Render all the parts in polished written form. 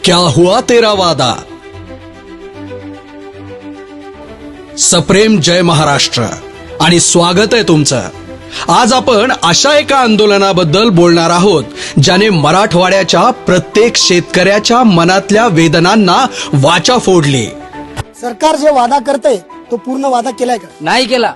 क्या हुआ तेरा वादा। सप्रेम जय महाराष्ट्र आणि स्वागत आहे तुमचं। आज आपण अशा एका आंदोलनाबद्दल बोलणार आहोत ज्याने मराठवाड्याच्या प्रत्येक शेतकऱ्याच्या मनातल्या वेदनांना वाचा फोडली। सरकार जे वादा करते तो पूर्ण वादा केलाय का? नाही केला।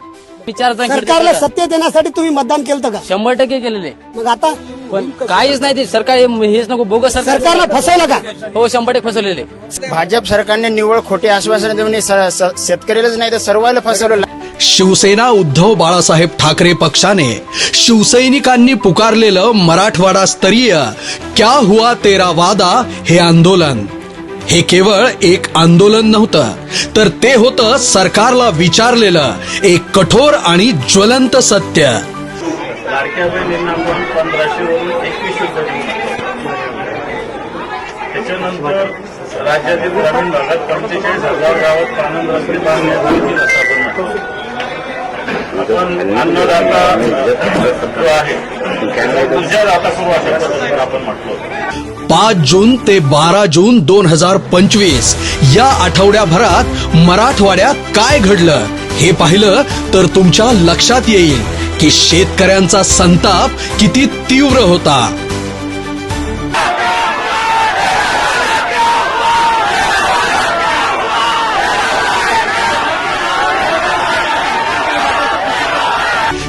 सरकारला सत्तेत येण्यासाठी तुम्ही मतदान केलं का? 100% केलेले, मग आता पण काहीच नाही। ते सरकार हेच नको, बोगस सरकारला फसवलं का? हो 100% फसवलेले। भाजप सरकारने निव्वळ खोटे आश्वासन देऊन शेतकऱ्यालाच नाही तर सर्वांना फसवलं। शिवसेना उद्धव बाळासाहेब ठाकरे पक्षाने शिवसैनिकांनी पुकारलेलं मराठवाडा स्तरीय क्या हुआ तेरा वादा हे आंदोलन, हे केवळ एक आंदोलन नव्हतं, तर ते होतं सरकारला विचारलेलं एक कठोर आणि ज्वलंत सत्य। लाडक्या बहिणींना आपण 1500 वरून 2100 त्याच्यानंतर राज्यातील ग्रामीण भागात 45,000 गावात पाणंद रस्ते बांधण्यात येतील असं आपण म्हणतो। आपण अन्नदाता जो आहे ऊर्जादाता करू अशा पद्धतीने आपण म्हटलो। 5 जून ते 12 जून 2025 या आठवड्याभरात मराठवाड्यात काय घडलं हे पाहिलं तर तुमच्या लक्षात येईल की शेतकऱ्यांचा संताप किती तीव्र होता।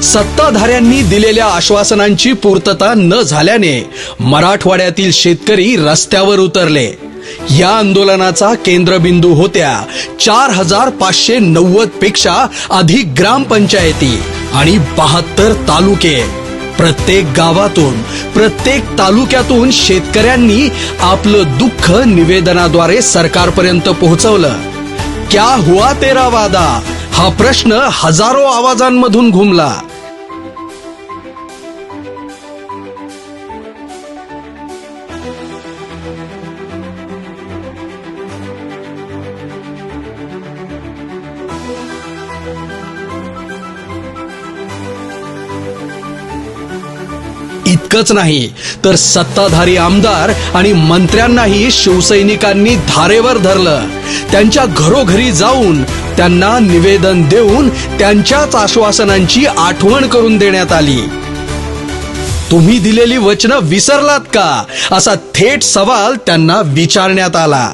सत्ताधाऱ्यांनी दिलेल्या आश्वासनांची पूर्तता न झाल्याने मराठवाड्यातील शेतकरी रस्त्यावर उतरले। या आंदोलनाचा केंद्रबिंदू होत्या 4590 पेक्षा अधिक ग्रामपंचायती आणि 72 तालुके। प्रत्येक गावातून, प्रत्येक तालुक्यातून शेतकऱ्यांनी आपलं दुःख निवेदनाद्वारे सरकारपर्यंत पोहोचवलं। क्या हुआ तेरा वादा हा प्रश्न हजारो आवाजांमधून घुमला। इतकंच नाही तर सत्ताधारी आमदार आणि मंत्र्यांनाही शिवसैनिकांनी धारेवर धरलं। त्यांच्या घरोघरी जाऊन त्यांना निवेदन देऊन त्यांच्याच आश्वासनांची आठवण करून देण्यात आली। तुम्ही दिलेली वचनं विसरलात का असा थेट सवाल त्यांना विचारण्यात आला।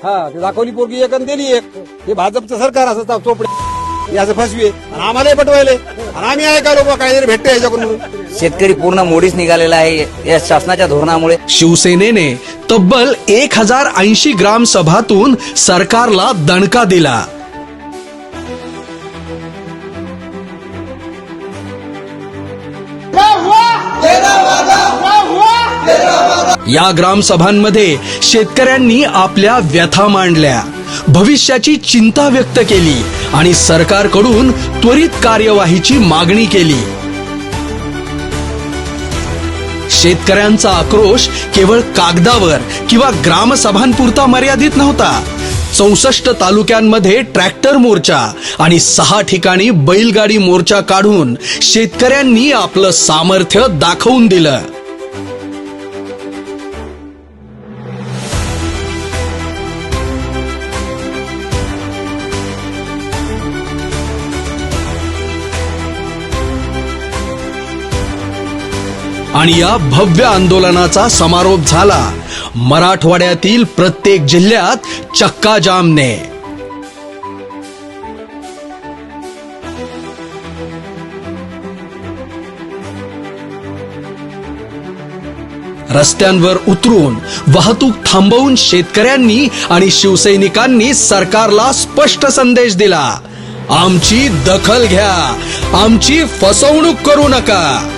हा, ते दाखवली पोरगी एक आणि दिली एक। हे भाजपचं सरकार असं चोपडे असं फसवे आणि आम्हालाही पटवायले आणि आम्ही ऐकायलो बा काहीतरी भेटते याच्याकडून। शेतकरी पूर्ण मोडीच निघालेला आहे या शासनाच्या धोरणामुळे। शिवसेनेने तब्बल 1080 ग्रामसभातून सरकारला दणका दिला। या ग्रामसभांमध्ये शेतकऱ्यांनी आपल्या व्यथा मांडल्या, भविष्याची चिंता व्यक्त केली आणि सरकारकडून त्वरित कार्यवाहीची मागणी केली। शेतकऱ्यांचा आक्रोश केवळ कागदावर किंवा ग्रामसभांपुरता मर्यादित नव्हता। 64 तालुक्यांमध्ये ट्रॅक्टर मोर्चा आणि 6 ठिकाणी बैलगाडी मोर्चा काढून शेतकऱ्यांनी आपलं सामर्थ्य दाखवून दिलं। आणि या भव्य आंदोलनाचा समारोप झाला मराठवाड्यातील प्रत्येक जिल्ह्यात चक्का जामने। रस्त्यांवर उतरून वाहतूक थांबवून शेतकऱ्यांनी आणि शिवसैनिकांनी सरकारला स्पष्ट संदेश दिला, आमची दखल घ्या, आमची फसवणूक करू नका।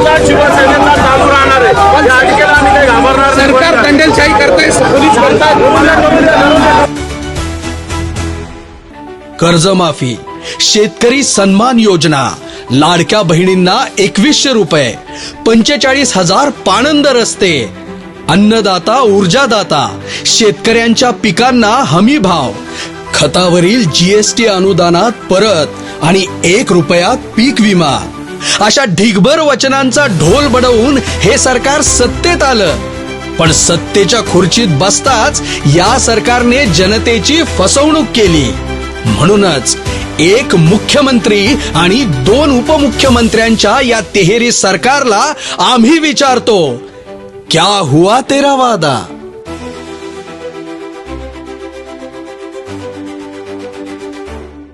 वादा शिवसेनेचा चालू राहणार आहे. या अटकेला आम्ही काही घाबरणार नाही. सरकार दंडेलशाही करताय, पोलीस करतात. कर्जमाफी, शेतकरी सन्मान योजना, लाडक्या बहिणींना 2100 रुपये, 45,000 पाणंद रस्ते, अन्नदाता ऊर्जादाता, शेतकऱ्यांच्या पिकांना हमी भाव, खतावरील जीएसटी अनुदानात परत आणि 1 रुपयात पीक विमा, अशा ढिगभर वचनांचा ढोल बडवून हे सरकार सत्तेत आलं. पण सत्तेच्या खुर्चीत बसताच या सरकारने जनतेची फसवणूक केली. म्हणूनच एक मुख्यमंत्री आणि 2 उपमुख्यमंत्र्यांच्या या तिहेरी सरकारला आम्ही विचारतो, क्या हुआ तेरा वादा?